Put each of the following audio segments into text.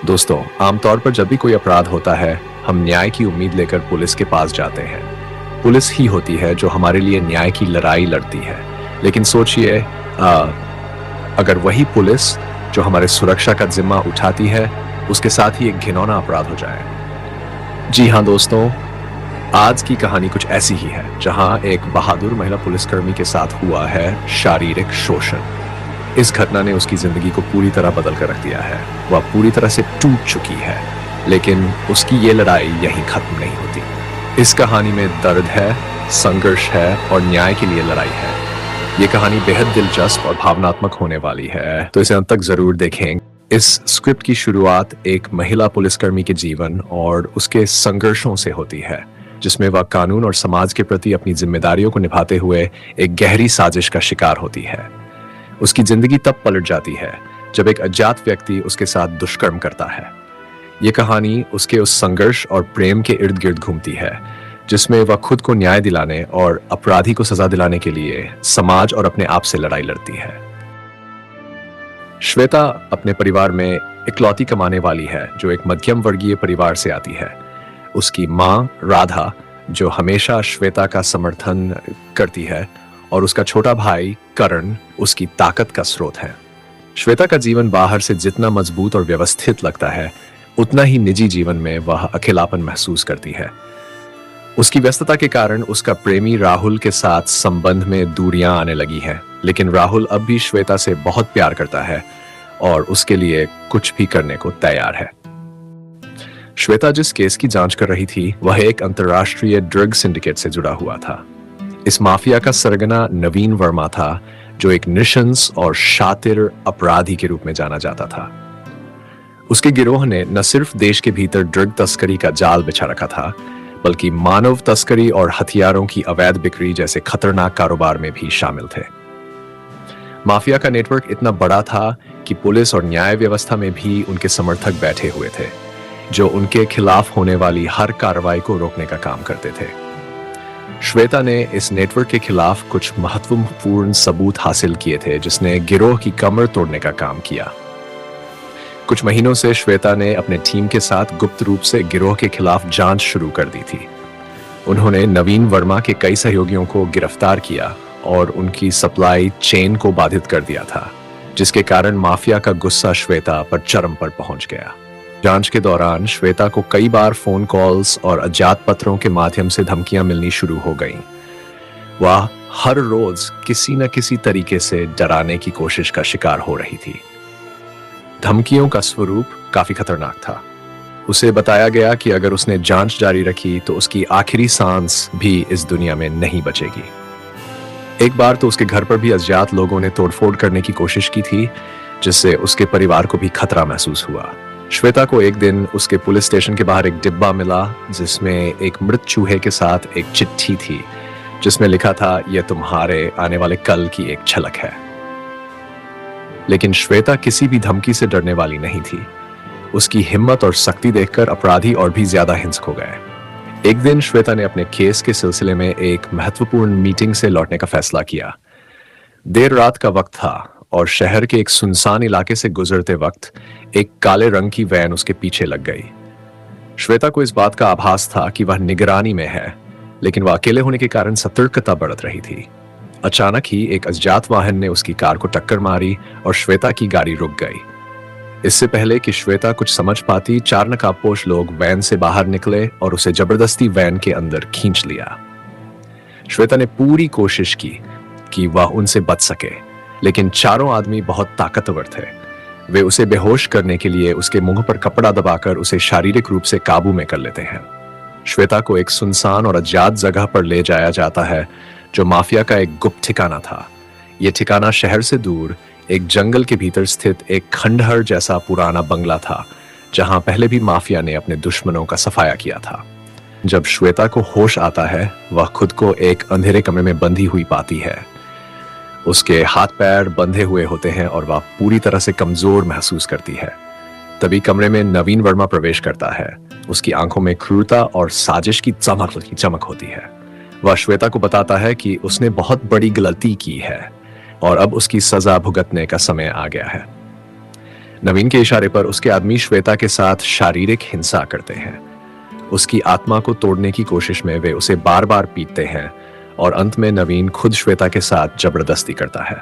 दोस्तों, आमतौर पर जब भी कोई अपराध होता है, हम न्याय की उम्मीद लेकर पुलिस के पास जाते हैं। पुलिस ही होती है जो हमारे लिए न्याय की लड़ाई लड़ती है। लेकिन सोचिए, अगर वही पुलिस जो हमारे सुरक्षा का जिम्मा उठाती है, उसके साथ ही एक घिनौना अपराध हो जाए। जी हाँ दोस्तों, आज की कहानी कुछ ऐसी ही है, जहां एक बहादुर महिला पुलिसकर्मी के साथ हुआ है शारीरिक शोषण। इस घटना ने उसकी जिंदगी को पूरी तरह बदल कर रख दिया है। वह पूरी तरह से टूट चुकी है, लेकिन उसकी ये लड़ाई यहीं खत्म नहीं होती। इस कहानी में दर्द है, संघर्ष है और न्याय के लिए लड़ाई है। ये कहानी बेहद दिलचस्प और भावनात्मक होने वाली है, तो इसे अंत तक जरूर देखें। इस स्क्रिप्ट की शुरुआत एक महिला पुलिसकर्मी के जीवन और उसके संघर्षों से होती है, जिसमें वह कानून और समाज के प्रति अपनी जिम्मेदारियों को निभाते हुए एक गहरी साजिश का शिकार होती है। उसकी जिंदगी तब पलट जाती है जब एक अज्ञात व्यक्ति उसके साथ दुष्कर्म करता है। ये कहानी उसके उस संघर्ष और प्रेम के इर्द गिर्द घूमती है, जिसमें वह खुद को न्याय दिलाने और अपराधी को सजा दिलाने के लिए समाज और अपने आप से लड़ाई लड़ती है। श्वेता अपने परिवार में इकलौती कमाने वाली है, जो एक मध्यम वर्गीय परिवार से आती है। उसकी माँ राधा, जो हमेशा श्वेता का समर्थन करती है, और उसका छोटा भाई करण उसकी ताकत का स्रोत है। श्वेता का जीवन बाहर से जितना मजबूत और व्यवस्थित लगता है, उतना ही निजी जीवन में वह अकेलापन महसूस करती है। उसकी व्यस्तता के कारण उसका प्रेमी राहुल के साथ संबंध में दूरियां आने लगी हैं, लेकिन राहुल अब भी श्वेता से बहुत प्यार करता है और उसके लिए कुछ भी करने को तैयार है। श्वेता जिस केस की जांच कर रही थी, वह एक अंतर्राष्ट्रीय ड्रग सिंडिकेट से जुड़ा हुआ था। इस माफिया का सरगना नवीन वर्मा था, जो एक निशंस और शातिर अपराधी के रूप में जाना जाता था। उसके गिरोह ने न सिर्फ देश के भीतर ड्रग तस्करी का जाल बिछा रखा था, बल्कि मानव तस्करी और हथियारों की अवैध बिक्री जैसे खतरनाक कारोबार में भी शामिल थे। माफिया का नेटवर्क इतना बड़ा था कि पुलिस और न्याय व्यवस्था में भी उनके समर्थक बैठे हुए थे, जो उनके खिलाफ होने वाली हर कार्रवाई को रोकने का काम करते थे। श्वेता ने इस नेटवर्क के खिलाफ कुछ महत्वपूर्ण सबूत हासिल किए थे, जिसने गिरोह की कमर तोड़ने का काम किया। कुछ महीनों से श्वेता ने अपने टीम के साथ गुप्त रूप से गिरोह के खिलाफ जांच शुरू कर दी थी। उन्होंने नवीन वर्मा के कई सहयोगियों को गिरफ्तार किया और उनकी सप्लाई चेन को बाधित कर दिया था, जिसके कारण माफिया का गुस्सा श्वेता पर चरम पर पहुंच गया। जांच के दौरान श्वेता को कई बार फोन कॉल्स और अज्ञात पत्रों के माध्यम से धमकियां मिलनी शुरू हो गईं। वह हर रोज किसी न किसी तरीके से डराने की कोशिश का शिकार हो रही थी। धमकियों का स्वरूप काफी खतरनाक था। उसे बताया गया कि अगर उसने जांच जारी रखी तो उसकी आखिरी सांस भी इस दुनिया में नहीं बचेगी। एक बार तो उसके घर पर भी अज्ञात लोगों ने तोड़फोड़ करने की कोशिश की थी, जिससे उसके परिवार को भी खतरा महसूस हुआ। श्वेता को एक दिन उसके पुलिस स्टेशन के बाहर एक डिब्बा मिला, जिसमें एक मृत चूहे के साथ एक चिट्ठी थी, जिसमें लिखा था, यह तुम्हारे आने वाले कल की एक झलक है। लेकिन श्वेता किसी भी धमकी से डरने वाली नहीं थी। उसकी हिम्मत और शक्ति देखकर अपराधी और भी ज्यादा हिंसक हो गए। एक दिन श्वेता ने अपने केस के सिलसिले में एक महत्वपूर्ण मीटिंग से लौटने का फैसला किया। देर रात का वक्त था और शहर के एक सुनसान इलाके से गुजरते वक्त एक काले रंग की वैन उसके पीछे लग गई। श्वेता को इस बात का आभास था कि वह निगरानी में है, लेकिन वह अकेले होने के कारण सतर्कता बरत रही थी। अचानक ही एक अज्ञात वाहन ने उसकी कार को टक्कर मारी और श्वेता की गाड़ी रुक गई। इससे पहले कि श्वेता कुछ समझ पाती, 4 नकाबपोश लोग वैन से बाहर निकले और उसे जबरदस्ती वैन के अंदर खींच लिया। श्वेता ने पूरी कोशिश की कि वह उनसे बच सके, लेकिन चारों आदमी बहुत ताकतवर थे। वे उसे बेहोश करने के लिए उसके मुंह पर कपड़ा दबाकर उसे शारीरिक रूप से काबू में कर लेते हैं। श्वेता को एक सुनसान और अज्ञात जगह पर ले जाया जाता है, जो माफिया का एक गुप्त ठिकाना था। यह ठिकाना शहर से दूर एक जंगल के भीतर स्थित एक खंडहर जैसा पुराना बंगला था, जहां पहले भी माफिया ने अपने दुश्मनों का सफाया किया था। जब श्वेता को होश आता है, वह खुद को एक अंधेरे कमरे में बंधी हुई पाती है। उसके हाथ पैर बंधे हुए होते हैं और वह पूरी तरह से कमजोर महसूस करती है। तभी कमरे में नवीन वर्मा प्रवेश करता है। उसकी आंखों में क्रूरता और साजिश की चमक होती है। वह श्वेता को बताता है कि उसने बहुत बड़ी गलती की है और अब उसकी सजा भुगतने का समय आ गया है। नवीन के इशारे पर उसके आदमी श्वेता के साथ शारीरिक हिंसा करते हैं। उसकी आत्मा को तोड़ने की कोशिश में वे उसे बार बार पीटते हैं और अंत में नवीन खुद श्वेता के साथ जबरदस्ती करता है।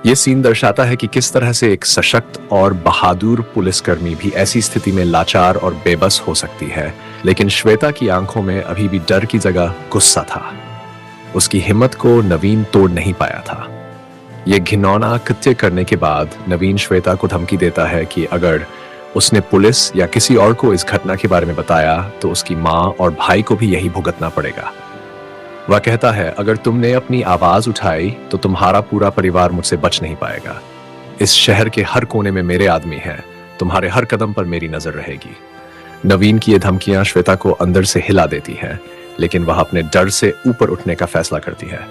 यह सीन दर्शाता है कि किस तरह से एक सशक्त और बहादुर पुलिसकर्मी भी ऐसी स्थिति में लाचार और बेबस हो सकती है, लेकिन श्वेता की आंखों में अभी भी डर की जगह गुस्सा था। उसकी हिम्मत को नवीन तोड़ नहीं पाया था। यह घिनौना कृत्य करने के बाद नवीन श्वेता को धमकी देता है कि अगर उसने पुलिस या किसी और को इस घटना के बारे में बताया तो उसकी माँ और भाई को भी यही भुगतना पड़ेगा। वह कहता है, अगर तुमने अपनी आवाज उठाई तो तुम्हारा पूरा परिवार मुझसे बच नहीं पाएगा। इस शहर के हर कोने में मेरे आदमी हैं, तुम्हारे हर कदम पर मेरी नजर रहेगी। नवीन की ये धमकियां श्वेता को अंदर से हिला देती हैं, लेकिन वह अपने डर से ऊपर उठने का फैसला करती है।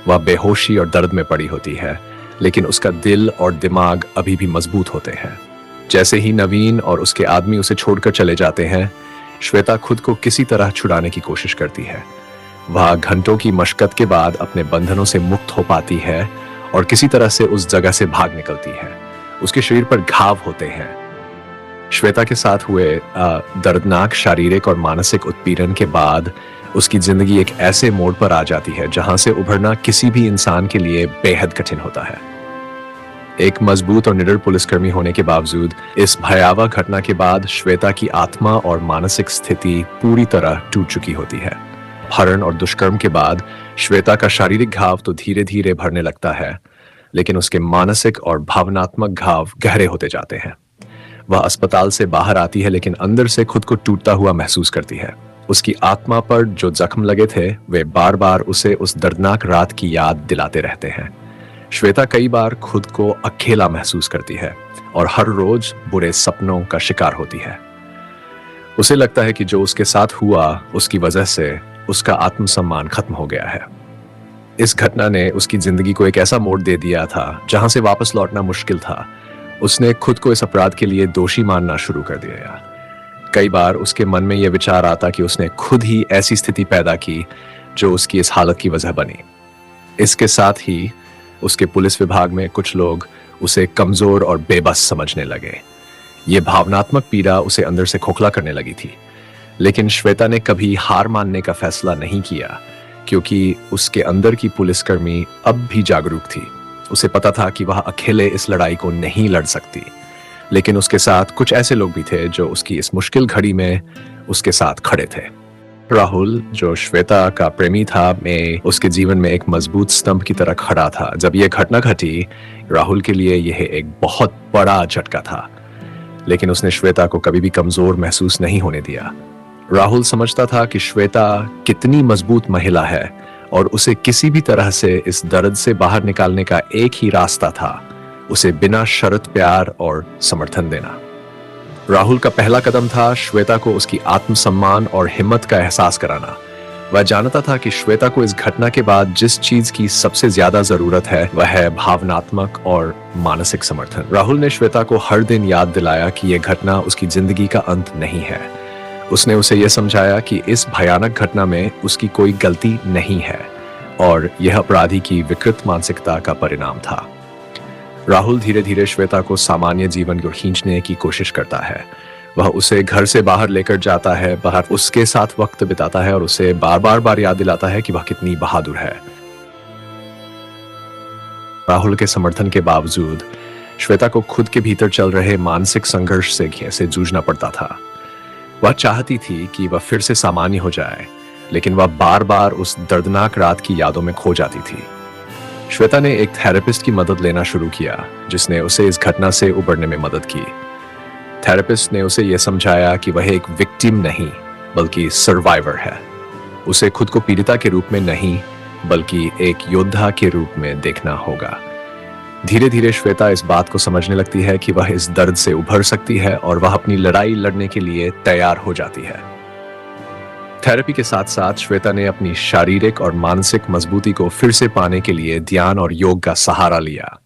वह बेहोशी और दर्द में पड़ी होती है, लेकिन उसका दिल और दिमाग अभी भी मजबूत होते हैं। जैसे ही नवीन और उसके आदमी उसे छोड़कर चले जाते हैं, श्वेता खुद को किसी तरह छुड़ाने की कोशिश करती है। वह घंटों की मशक्कत के बाद अपने बंधनों से मुक्त हो पाती है और किसी तरह से उस जगह से भाग निकलती है। उसके शरीर पर घाव होते हैं। श्वेता के साथ हुए दर्दनाक शारीरिक और मानसिक उत्पीड़न के बाद उसकी जिंदगी एक ऐसे मोड़ पर आ जाती है जहां से उभरना किसी भी इंसान के लिए बेहद कठिन होता है। एक मजबूत और निडर पुलिसकर्मी होने के बावजूद इस भयावह घटना के बाद श्वेता की आत्मा और मानसिक स्थिति पूरी तरह टूट चुकी होती है। अपहरण और दुष्कर्म के बाद श्वेता का शारीरिक घाव तो धीरे धीरे भरने लगता है, लेकिन उसके मानसिक और भावनात्मक घाव गहरे होते जाते हैं। वह अस्पताल से बाहर आती है, लेकिन अंदर से खुद को टूटता हुआ महसूस करती है। उसकी आत्मा पर जो जख्म लगे थे वे बार बार उसे उस दर्दनाक रात की याद दिलाते रहते हैं। श्वेता कई बार खुद को अकेला महसूस करती है और हर रोज बुरे सपनों का शिकार होती है। उसे लगता है कि जो उसके साथ हुआ उसकी वजह से उसका आत्मसम्मान खत्म हो गया है। इस घटना ने उसकी जिंदगी को एक ऐसा मोड़ दे दिया था जहां से वापस लौटना मुश्किल था। उसने खुद को इस अपराध के लिए दोषी मानना शुरू कर दिया। कई बार उसके मन में यह विचार आता कि उसने खुद ही ऐसी स्थिति पैदा की जो उसकी इस हालत की वजह बनी। इसके साथ ही उसके पुलिस विभाग में कुछ लोग उसे कमजोर और बेबस समझने लगे। ये भावनात्मक पीड़ा उसे अंदर से खोखला करने लगी थी। लेकिन श्वेता ने कभी हार मानने का फैसला नहीं किया, क्योंकि उसके अंदर की पुलिसकर्मी अब भी जागरूक थी। उसे पता था कि वह अकेले इस लड़ाई को नहीं लड़ सकती, लेकिन उसके साथ कुछ ऐसे लोग भी थे जो उसकी इस मुश्किल घड़ी में उसके साथ खड़े थे। राहुल, जो श्वेता का प्रेमी था, में उसके जीवन में एक मजबूत स्तंभ की तरह खड़ा था। जब यह घटना घटी, राहुल के लिए यह एक बहुत बड़ा झटका था, लेकिन उसने श्वेता को कभी भी कमजोर महसूस नहीं होने दिया। राहुल समझता था कि श्वेता कितनी मजबूत महिला है और उसे किसी भी तरह से इस दर्द से बाहर निकालने का एक ही रास्ता था, उसे बिना शर्त प्यार और समर्थन देना। राहुल का पहला कदम था श्वेता को उसकी आत्मसम्मान और हिम्मत का एहसास कराना। वह जानता था कि श्वेता को इस घटना के बाद जिस चीज की सबसे ज्यादा जरूरत है वह है भावनात्मक और मानसिक समर्थन। राहुल ने श्वेता को हर दिन याद दिलाया कि यह घटना उसकी जिंदगी का अंत नहीं है। उसने उसे यह समझाया कि इस भयानक घटना में उसकी कोई गलती नहीं है और यह अपराधी की विकृत मानसिकता का परिणाम था। राहुल धीरे धीरे श्वेता को सामान्य जीवन को खींचने की कोशिश करता है। वह उसे घर से बाहर लेकर जाता है, बाहर उसके साथ वक्त बिताता है और उसे बार बार याद दिलाता है कि वह कितनी बहादुर है। राहुल के समर्थन के बावजूद श्वेता को खुद के भीतर चल रहे मानसिक संघर्ष से जूझना पड़ता था। वह चाहती थी कि वह फिर से सामान्य हो जाए, लेकिन वह बार बार उस दर्दनाक रात की यादों में खो जाती थी। श्वेता ने एक थेरेपिस्ट की मदद लेना शुरू किया, जिसने उसे इस घटना से उबरने में मदद की। थेरेपिस्ट ने उसे यह समझाया कि वह एक विक्टिम नहीं बल्कि सर्वाइवर है। उसे खुद को पीड़िता के रूप में नहीं बल्कि एक योद्धा के रूप में देखना होगा। धीरे धीरे श्वेता इस बात को समझने लगती है कि वह इस दर्द से उभर सकती है और वह अपनी लड़ाई लड़ने के लिए तैयार हो जाती है। थेरेपी के साथ साथ श्वेता ने अपनी शारीरिक और मानसिक मजबूती को फिर से पाने के लिए ध्यान और योग का सहारा लिया।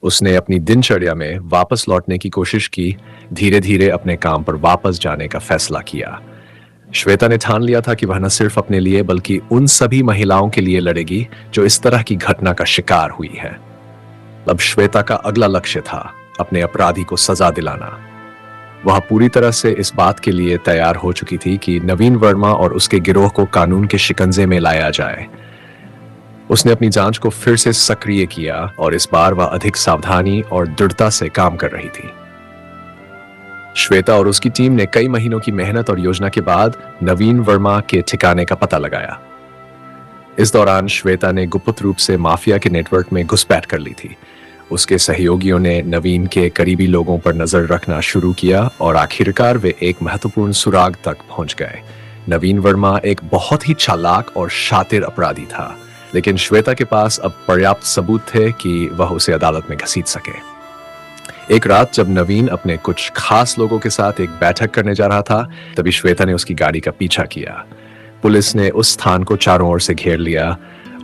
उसने अपनी दिनचर्या में वापस लौटने की कोशिश की, धीरे धीरे अपने काम पर वापस जाने का फैसला किया। श्वेता ने ठान लिया था कि वह न सिर्फ अपने लिए बल्कि उन सभी महिलाओं के लिए लड़ेगी जो इस तरह की घटना का शिकार हुई है। अब श्वेता का अगला लक्ष्य था अपने अपराधी को सजा दिलाना। वह पूरी तरह से इस बात के लिए तैयार हो चुकी थी कि नवीन वर्मा और उसके गिरोह को कानून के शिकंजे में लाया जाए। उसने अपनी जांच को फिर से सक्रिय किया और इस बार वह अधिक सावधानी और दृढ़ता से काम कर रही थी। श्वेता और उसकी टीम ने कई महीनों की मेहनत और योजना के बाद नवीन वर्मा के ठिकाने का पता लगाया। इस दौरान श्वेता ने गुप्त रूप से माफिया के नेटवर्क में घुसपैठ कर ली थी। उसके सहयोगियों ने नवीन के करीबी लोगों पर नजर रखना शुरू किया और आखिरकार वे एक महत्वपूर्ण सुराग तक पहुंच गए। नवीन वर्मा एक बहुत ही चालाक और शातिर अपराधी था, लेकिन श्वेता के पास अब पर्याप्त सबूत थे कि वह उसे अदालत में घसीट सके। एक रात जब नवीन अपने कुछ खास लोगों के साथ एक बैठक करने जा रहा था, तभी श्वेता ने उसकी गाड़ी का पीछा किया। पुलिस ने उस स्थान को चारों ओर से घेर लिया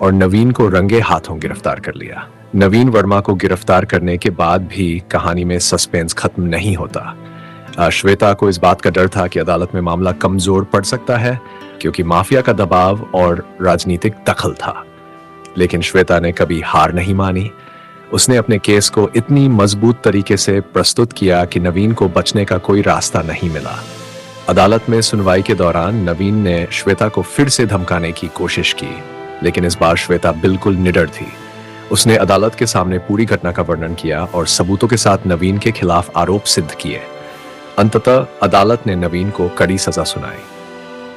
और नवीन को रंगे हाथों गिरफ्तार कर लिया। नवीन वर्मा को गिरफ्तार करने के बाद भी कहानी में सस्पेंस खत्म नहीं होता। श्वेता को इस बात का डर था कि अदालत में मामला कमजोर पड़ सकता है क्योंकि माफिया का दबाव और राजनीतिक दखल था। लेकिन श्वेता ने कभी हार नहीं मानी। उसने अपने केस को इतनी मजबूत तरीके से प्रस्तुत किया कि नवीन को बचने का कोई रास्ता नहीं मिला। अदालत में सुनवाई के दौरान नवीन ने श्वेता को फिर से धमकाने की कोशिश की, लेकिन इस बार श्वेता बिल्कुल निडर थी। उसने अदालत के सामने पूरी घटना का वर्णन किया और सबूतों के साथ नवीन के खिलाफ आरोप सिद्ध किए। अंततः अदालत ने नवीन को कड़ी सजा सुनाई।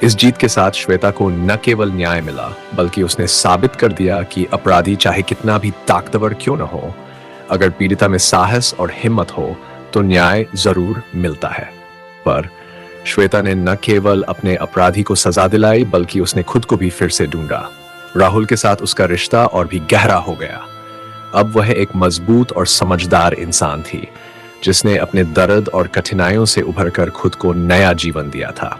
इस जीत के साथ श्वेता को न केवल न्याय मिला, बल्कि उसने साबित कर दिया कि अपराधी चाहे कितना भी ताकतवर क्यों न हो, अगर पीड़िता में साहस और हिम्मत हो तो न्याय जरूर मिलता है। पर श्वेता ने न केवल अपने अपराधी को सजा दिलाई, बल्कि उसने खुद को भी फिर से ढूंढा। राहुल के साथ उसका रिश्ता और भी गहरा हो गया। अब वह एक मजबूत और समझदार इंसान थी, जिसने अपने दर्द और कठिनाइयों से उभरकर खुद को नया जीवन दिया था।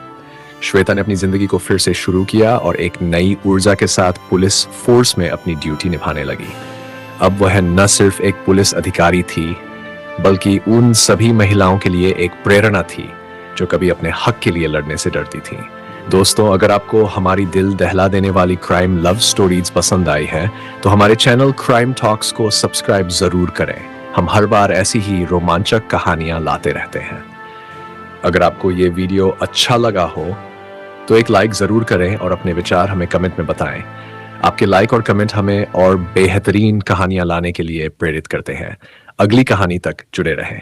श्वेता ने अपनी जिंदगी को फिर से शुरू किया और एक नई ऊर्जा के साथ पुलिस फोर्स में अपनी ड्यूटी निभाने लगी। अब वह न सिर्फ एक पुलिस अधिकारी थी, बल्कि उन सभी महिलाओं के लिए एक प्रेरणा थी जो कभी अपने हक के लिए लड़ने से डरती थीं। दोस्तों, अगर आपको हमारी दिल दहला देने वाली क्राइम लव स्टोरीज पसंद आई है तो हमारे चैनल क्राइम टॉक्स को सब्सक्राइब जरूर करें। हम हर बार ऐसी ही रोमांचक कहानियां लाते रहते हैं। अगर आपको ये वीडियो अच्छा लगा हो तो एक लाइक जरूर करें और अपने विचार हमें कमेंट में बताएं। आपके लाइक और कमेंट हमें और बेहतरीन कहानियां लाने के लिए प्रेरित करते हैं। अगली कहानी तक जुड़े रहें।